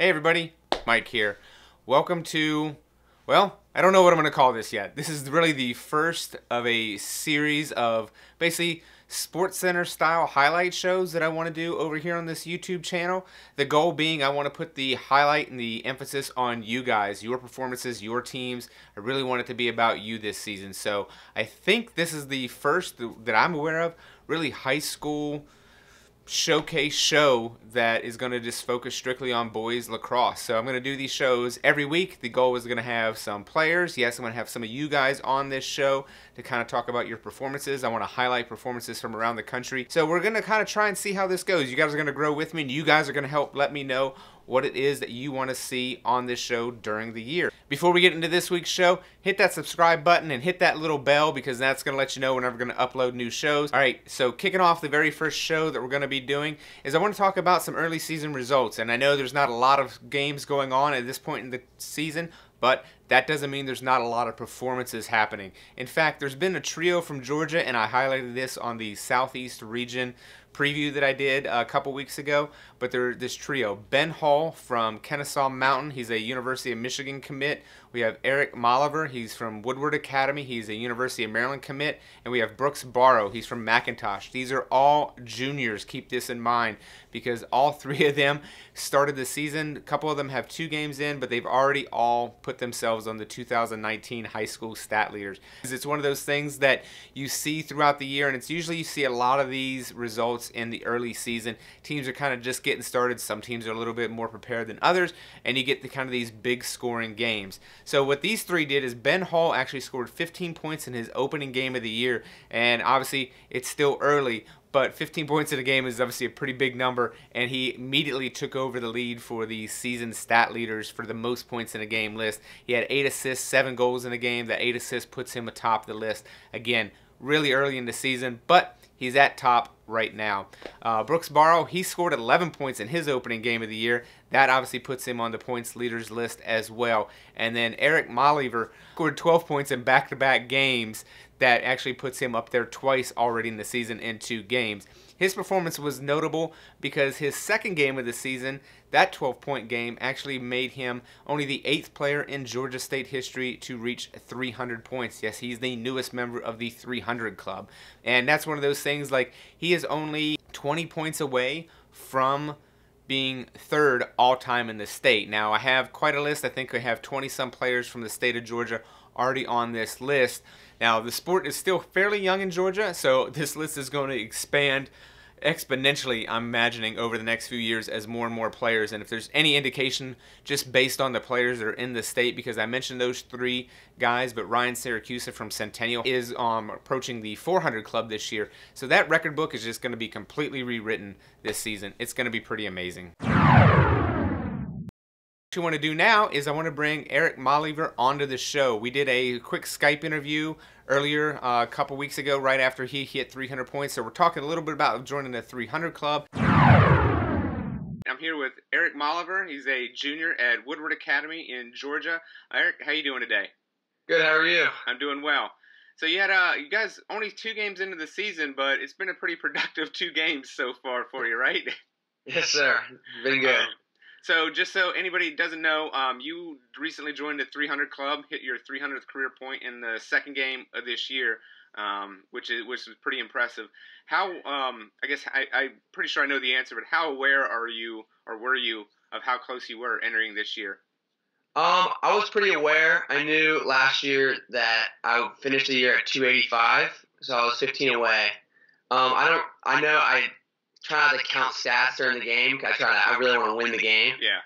Hey everybody, Mike here. Welcome to, well, I don't know what I'm going to call this yet. This is really the first of a series of basically SportsCenter style highlight shows that I want to do over here on this YouTube channel. The goal being I want to put the highlight and the emphasis on you guys, your performances, your teams. I really want it to be about you this season. So I think this is the first that I'm aware of really high school showcase show that is going to just focus strictly on boys lacrosse. So I'm going to do these shows every week. The goal is going to have some players. Yes, I'm going to have some of you guys on this show to kind of talk about your performances. I want to highlight performances from around the country. So we're going to kind of try and see how this goes. You guys are going to grow with me, and you guys are going to help let me know what it is that you want to see on this show during the year. Before we get into this week's show, hit that subscribe button and hit that little bell because that's going to let you know whenever we're going to upload new shows. Alright, so kicking off the very first show that we're going to be doing is I want to talk about some early season results. And I know there's not a lot of games going on at this point in the season, but that doesn't mean there's not a lot of performances happening. In fact, there's been a trio from Georgia, and I highlighted this on the Southeast region preview that I did a couple weeks ago, but this trio. Ben Hall from Kennesaw Mountain, he's a University of Michigan commit. We have Eric Malever, he's from Woodward Academy, he's a University of Maryland commit, and we have Brooks Barrow, he's from McIntosh. These are all juniors, keep this in mind, because all three of them started the season. A couple of them have 2 games in, but they've already all put themselves on the 2019 high school stat leaders. It's one of those things that you see throughout the year, and it's usually you see a lot of these results in the early season. Teams are kind of just getting started. Some teams are a little bit more prepared than others, and you get the kind of these big scoring games. So what these three did is Ben Hall actually scored 15 points in his opening game of the year, and obviously it's still early, but 15 points in a game is obviously a pretty big number, and he immediately took over the lead for the season stat leaders for the most points in a game list. He had 8 assists, 7 goals in a game. That 8 assists puts him atop the list. Again, really early in the season, but he's at top right now. Brooks Barrow, he scored 11 points in his opening game of the year. That obviously puts him on the points leaders list as well. And then Eric Malever scored 12 points in back-to-back games. That actually puts him up there twice already in the season in 2 games. His performance was notable because his second game of the season, that 12-point game, actually made him only the 8th player in Georgia State history to reach 300 points. Yes, he's the newest member of the 300 club. And that's one of those things, like, he is only 20 points away from being 3rd all-time in the state. Now, I have quite a list. I think I have 20-some players from the state of Georgia already on this list. Now, the sport is still fairly young in Georgia, so this list is going to expand exponentially, I'm imagining, over the next few years as more and more players. And if there's any indication, just based on the players that are in the state, because I mentioned those 3 guys, but Ryan Syracuse from Centennial is approaching the 400 club this year. So that record book is just going to be completely rewritten this season. It's going to be pretty amazing. What I want to do now is I want to bring Eric Malever onto the show. We did a quick Skype interview earlier a couple weeks ago right after he hit 300 points. So we're talking a little bit about joining the 300 club. I'm here with Eric Malever. He's a junior at Woodward Academy in Georgia. Eric, how you doing today? Good, how are you? I'm doing well. So you had you guys only 2 games into the season, but it's been a pretty productive 2 games so far for you, right? Yes, sir. It's been good. So just so anybody doesn't know, you recently joined the 300 club, hit your 300th career point in the 2nd game of this year, which was pretty impressive. How I guess I'm pretty sure I know the answer, but how aware are you or were you of how close you were entering this year? I was pretty aware. I knew last year that I finished the year at 285, so I was 15 away. I know I try not to count stats during the game. I really want to win the game. Yeah.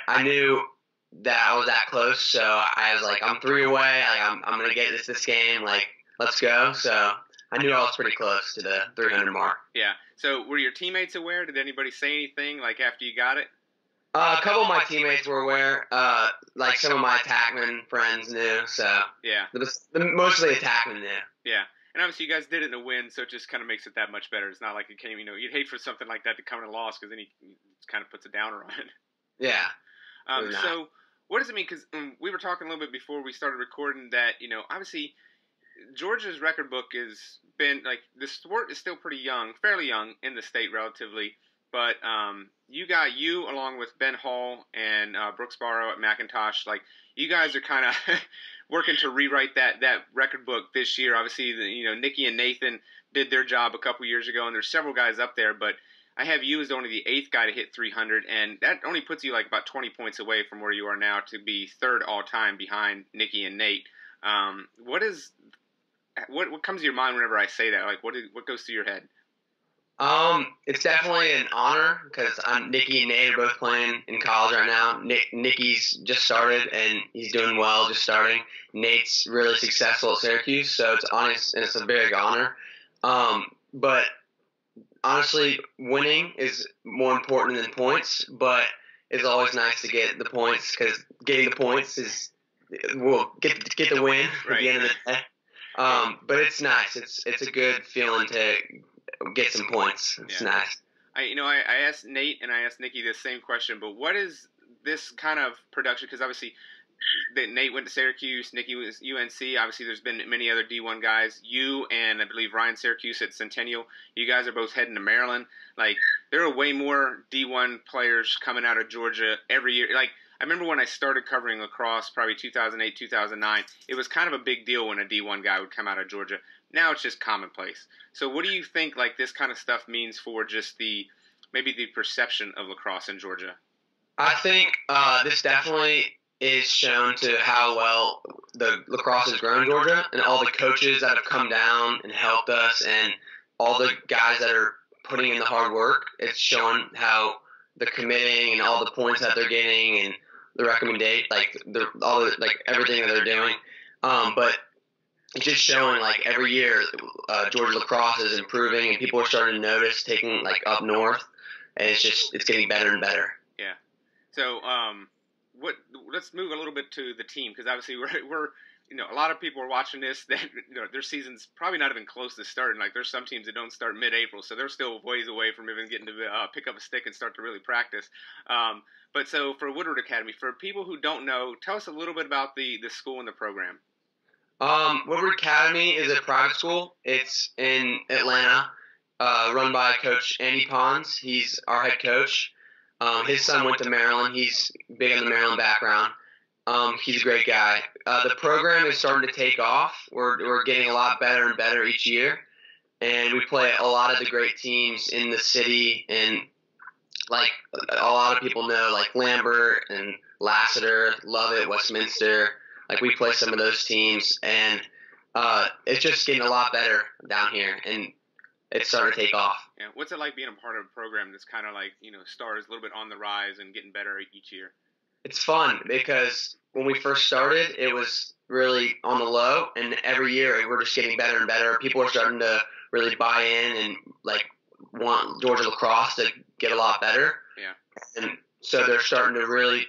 I knew that I was that close, so I was like, I'm 3 away. Like, I'm gonna get this game. Like, let's go. So I knew I was pretty close to the 300 mark. Yeah. So were your teammates aware? Did anybody say anything like after you got it? A couple of my teammates were aware. Like some of my attackman friends knew. So yeah. Mostly attackmen knew. Yeah. And obviously you guys did it in a win, so it just kind of makes it that much better. It's not like it came, you'd hate for something like that to come in a loss because then he kind of puts a downer on it. Yeah. So what does it mean? Because we were talking a little bit before we started recording that, obviously Georgia's record book has been, like, the sport is still pretty young, fairly young in the state relatively, but you along with Ben Hall and Brooks Barrow at McIntosh. Like, you guys are kind of working to rewrite that record book this year. Obviously, Nikki and Nathan did their job a couple years ago, and there's several guys up there, but I have you as only the 8th guy to hit 300, and that only puts you like about 20 points away from where you are now to be 3rd all time behind Nikki and Nate. What comes to your mind whenever I say that? Like, what goes through your head? It's definitely an honor because Nikki and Nate are both playing in college right now. Nikki's just started and he's doing well, just starting. Nate's really successful at Syracuse, so it's honest and it's a big honor. But honestly, winning is more important than points, but it's always nice to get the points because getting the points will get the win right at the end of the day. But it's nice. It's a good feeling to get some points. It's nice. I asked Nate and I asked Nikki this same question, but what is this kind of production? Because obviously Nate went to Syracuse, Nikki was UNC. Obviously, there's been many other D1 guys. You and I believe Ryan Syracuse at Centennial. You guys are both heading to Maryland. Like, there are way more D1 players coming out of Georgia every year. Like, I remember when I started covering lacrosse, probably 2008, 2009, it was kind of a big deal when a D1 guy would come out of Georgia. Now it's just commonplace. So what do you think, like, this kind of stuff means for just maybe the perception of lacrosse in Georgia? I think this definitely is shown to how well the lacrosse has grown in Georgia, and all the coaches that have come down and helped us, and all the guys that are putting in the hard work. It's showing how the committing and all the points that they're getting and the recommendation, everything that they're doing. But it's just showing, like, every year Georgia lacrosse is improving and people are starting to notice, taking, like, up north, and it's getting better and better. Yeah. So let's move a little bit to the team, because obviously we're a lot of people are watching this that their season's probably not even close to starting. Like, there's some teams that don't start mid-April, so they're still ways away from even getting to pick up a stick and start to really practice. But so for Woodward Academy, for people who don't know, tell us a little bit about the school and the program. Woodward Academy is a private school. It's in Atlanta, run by Coach Andy Pons. He's our head coach. His son went to Maryland. He's big in the Maryland background. He's a great guy. The program is starting to take off. We're getting a lot better and better each year, and we play a lot of the great teams in the city. And like a lot of people know, like Lambert and Lassiter, Lovett, Westminster. Like, we play some of those teams, and it's just getting a lot better down here, and it's starting to take off. Yeah, what's it like being a part of a program that's kind of like, stars a little bit on the rise and getting better each year? It's fun because when we first started, it was really on the low, and every year we're just getting better and better. People are starting to really buy in and, like, want Georgia lacrosse to get a lot better. Yeah. And so they're starting to really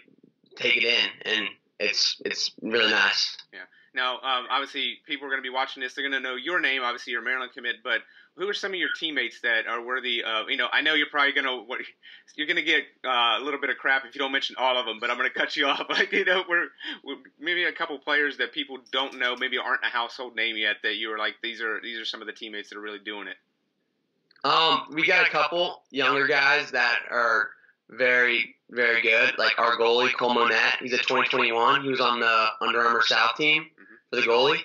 take it in, and it's really nice. Yeah. Now, obviously, people are going to be watching this. They're going to know your name. Obviously, you're a Maryland commit, but who are some of your teammates that are worthy of? I know you're probably going to get a little bit of crap if you don't mention all of them, but I'm going to cut you off. Like, we're maybe a couple players that people don't know, maybe aren't a household name yet, that you were like, these are some of the teammates that are really doing it. We got a couple younger guys that are very, very good. Like our goalie, Cole Monette, he's a 2021. He was on the Under Armour South team for the goalie,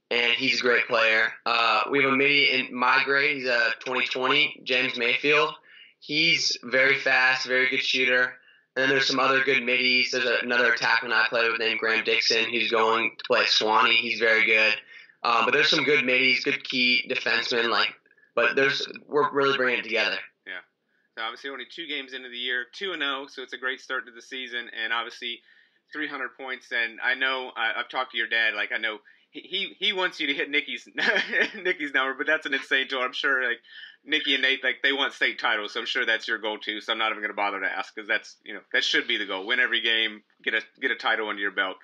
and he's a great player. We have a midi in my grade. He's a 2020, James Mayfield. He's very fast, very good shooter. And then there's some other good middies. There's another attackman I play with named Graham Dixon. He's going to play at Swanee. He's very good. But there's some good middies, good key defensemen. But we're really bringing it together. Yeah. So obviously only 2 games into the year, 2-0, so it's a great start to the season, and obviously 300 points. And I know I've talked to your dad. Like, I know he wants you to hit Nikki's number, but that's an insane goal. I'm sure, like, Nikki and Nate, like, they want state titles, so I'm sure that's your goal too. So I'm not even going to bother to ask, because that's, that should be the goal. Win every game, get a title under your belt.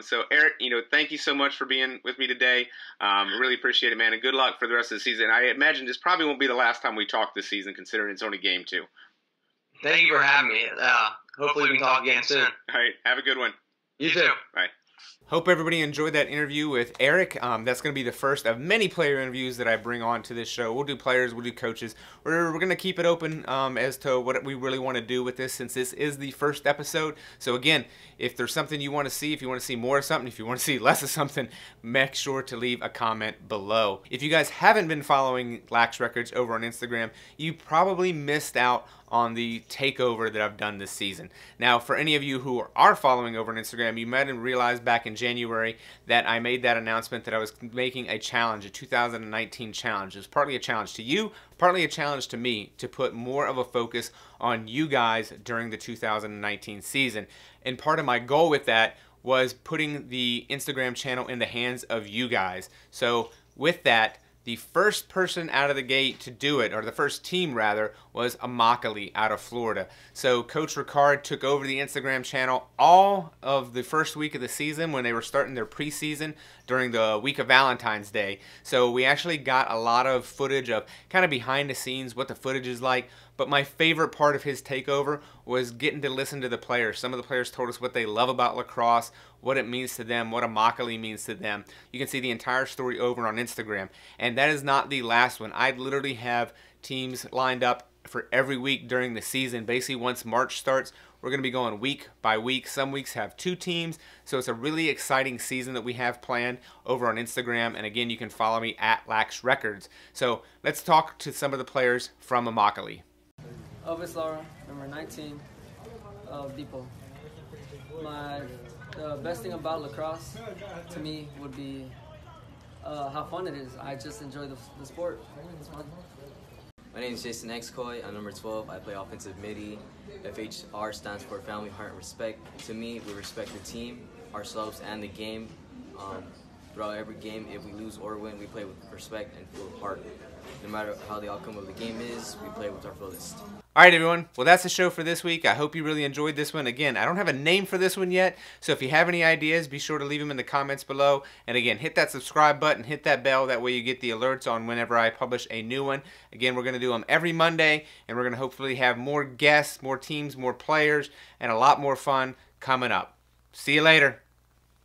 So Eric, thank you so much for being with me today. Really appreciate it, man, and good luck for the rest of the season. I imagine this probably won't be the last time we talk this season, considering it's only game 2. Thank you for having me. Hopefully we can talk again soon. All right, have a good one. You too. Bye. Hope everybody enjoyed that interview with Eric. That's going to be the first of many player interviews that I bring on to this show. We'll do players, we'll do coaches. We're going to keep it open as to what we really want to do with this, since this is the first episode. So again, if there's something you want to see, if you want to see more of something, if you want to see less of something, make sure to leave a comment below. If you guys haven't been following Lax Records over on Instagram, you probably missed out on the takeover that I've done this season. Now, for any of you who are following over on Instagram, you might have realized back in January that I made that announcement that I was making a challenge, a 2019 challenge. It was partly a challenge to you, partly a challenge to me, to put more of a focus on you guys during the 2019 season. And part of my goal with that was putting the Instagram channel in the hands of you guys. So with that, the first person out of the gate to do it, or the first team rather, was Immokalee out of Florida. So Coach Ricard took over the Instagram channel all of the first week of the season when they were starting their preseason during the week of Valentine's Day. So we actually got a lot of footage of kind of behind the scenes, what the footage is like. But my favorite part of his takeover was getting to listen to the players. Some of the players told us what they love about lacrosse, what it means to them, what Immokalee means to them. You can see the entire story over on Instagram. And that is not the last one. I literally have teams lined up for every week during the season. Basically, once March starts, we're going to be going week by week. Some weeks have 2 teams. So it's a really exciting season that we have planned over on Instagram. And again, you can follow me at Lax Records. So let's talk to some of the players from Immokalee. Elvis Laura, number 19 of Depot. The best thing about lacrosse to me would be how fun it is. I just enjoy the sport. It's fun. My name is Jason Excoy. I'm number 12. I play offensive midi. FHR stands for Family, Heart, and Respect. To me, we respect the team, ourselves, and the game. Throughout every game, if we lose or win, we play with respect and full of heart. No matter how the outcome of the game is, we play with our fullest. All right, everyone. Well, that's the show for this week. I hope you really enjoyed this one. Again, I don't have a name for this one yet, so if you have any ideas, be sure to leave them in the comments below. And again, hit that subscribe button, hit that bell. That way you get the alerts on whenever I publish a new one. Again, we're going to do them every Monday, and we're going to hopefully have more guests, more teams, more players, and a lot more fun coming up. See you later.